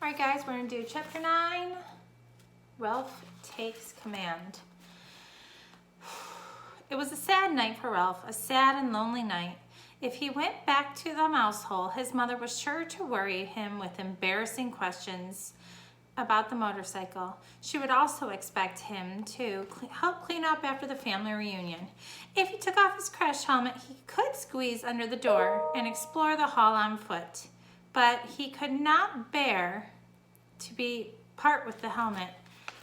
All right, guys, we're going to do Chapter 9, Ralph Takes Command. It was a sad night for Ralph, a sad and lonely night. If he went back to the mouse hole, his mother was sure to worry him with embarrassing questions about the motorcycle. She would also expect him to help clean up after the family reunion. If he took off his crash helmet, he could squeeze under the door and explore the hall on foot. But he could not bear to part with the helmet.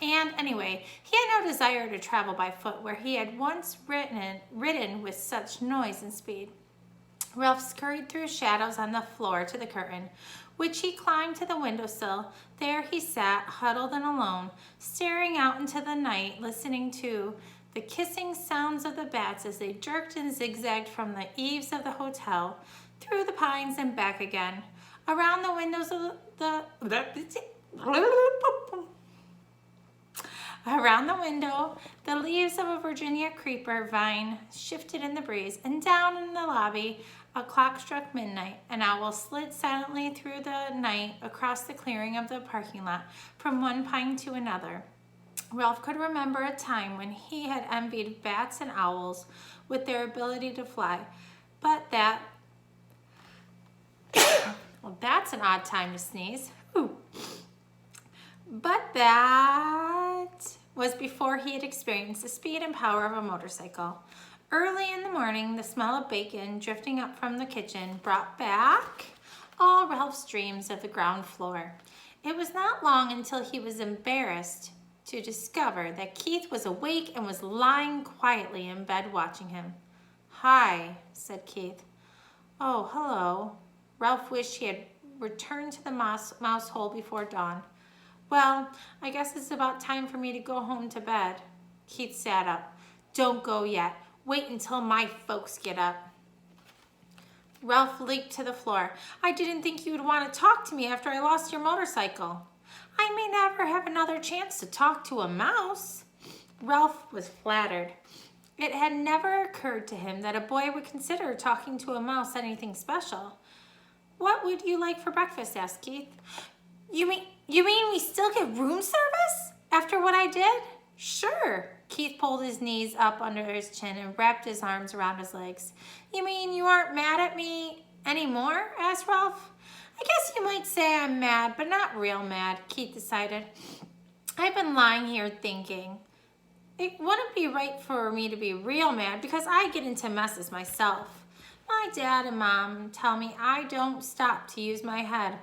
And anyway, he had no desire to travel by foot where he had once ridden with such noise and speed. Ralph scurried through shadows on the floor to the curtain, which he climbed to the windowsill. There he sat, huddled and alone, staring out into the night, listening to the kissing sounds of the bats as they jerked and zigzagged from the eaves of the hotel, through the pines and back again. Around the windows of Around the window, the leaves of a Virginia creeper vine shifted in the breeze, and down in the lobby, a clock struck midnight. An owl slid silently through the night across the clearing of the parking lot, from one pine to another. Ralph could remember a time when he had envied bats and owls with their ability to fly, but well, that's an odd time to sneeze. Ooh. But that was before he had experienced the speed and power of a motorcycle. Early in the morning, the smell of bacon drifting up from the kitchen brought back all Ralph's dreams of the ground floor. It was not long until he was embarrassed to discover that Keith was awake and was lying quietly in bed watching him. "Hi," said Keith. "Oh, hello." Ralph wished he had returned to the mouse hole before dawn. "Well, I guess it's about time for me to go home to bed." Keith sat up. "Don't go yet. Wait until my folks get up." Ralph leaped to the floor. "I didn't think you would want to talk to me after I lost your motorcycle." "I may never have another chance to talk to a mouse." Ralph was flattered. It had never occurred to him that a boy would consider talking to a mouse anything special. "What would you like for breakfast?" asked Keith. You mean we still get room service after what I did?" "Sure." Keith pulled his knees up under his chin and wrapped his arms around his legs. "You mean you aren't mad at me anymore?" asked Ralph. "I guess you might say I'm mad, but not real mad," Keith decided. "I've been lying here thinking. It wouldn't be right for me to be real mad because I get into messes myself. My dad and mom tell me I don't stop to use my head."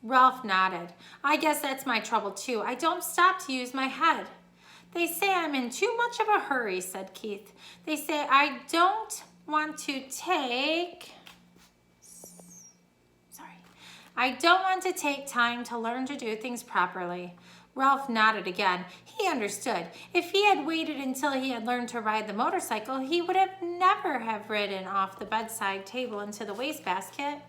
Ralph nodded. "I guess that's my trouble too. I don't stop to use my head." "They say I'm in too much of a hurry," said Keith. "They say I don't want to take time to learn to do things properly." Ralph nodded again. He understood. If he had waited until he had learned to ride the motorcycle, he would have never have ridden off the bedside table into the wastebasket.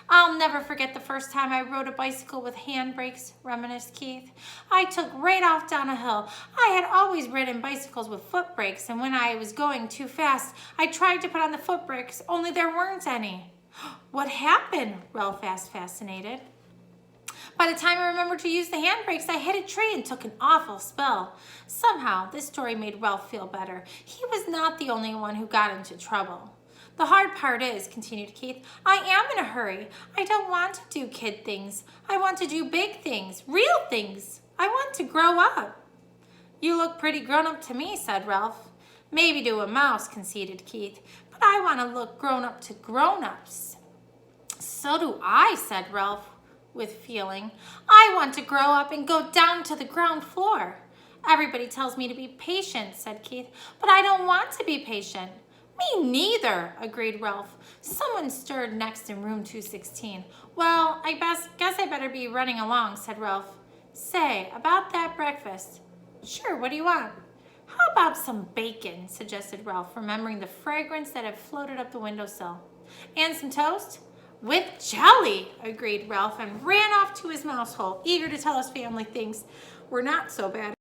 "I'll never forget the first time I rode a bicycle with handbrakes," reminisced Keith. "I took right off down a hill. I had always ridden bicycles with foot brakes, and when I was going too fast, I tried to put on the foot brakes, only there weren't any." "What happened?" Ralph asked, fascinated. "By the time I remembered to use the handbrakes, I hit a tree and took an awful spill." Somehow, this story made Ralph feel better. He was not the only one who got into trouble. "The hard part is," continued Keith, "I am in a hurry. I don't want to do kid things. I want to do big things, real things. I want to grow up." "You look pretty grown up to me," said Ralph. "Maybe to a mouse," conceded Keith, "but I want to look grown up to grown-ups." "So do I," said Ralph with feeling. "I want to grow up and go down to the ground floor." "Everybody tells me to be patient," said Keith, "but I don't want to be patient." "Me neither," agreed Ralph. Someone stirred next in room 216. "Well, I guess I better be running along," said Ralph. "Say, about that breakfast." "Sure, what do you want?" "How about some bacon?" suggested Ralph, remembering the fragrance that had floated up the windowsill. "And some toast?" "With jelly," agreed Ralph, and ran off to his mouse hole, eager to tell his family things were not so bad.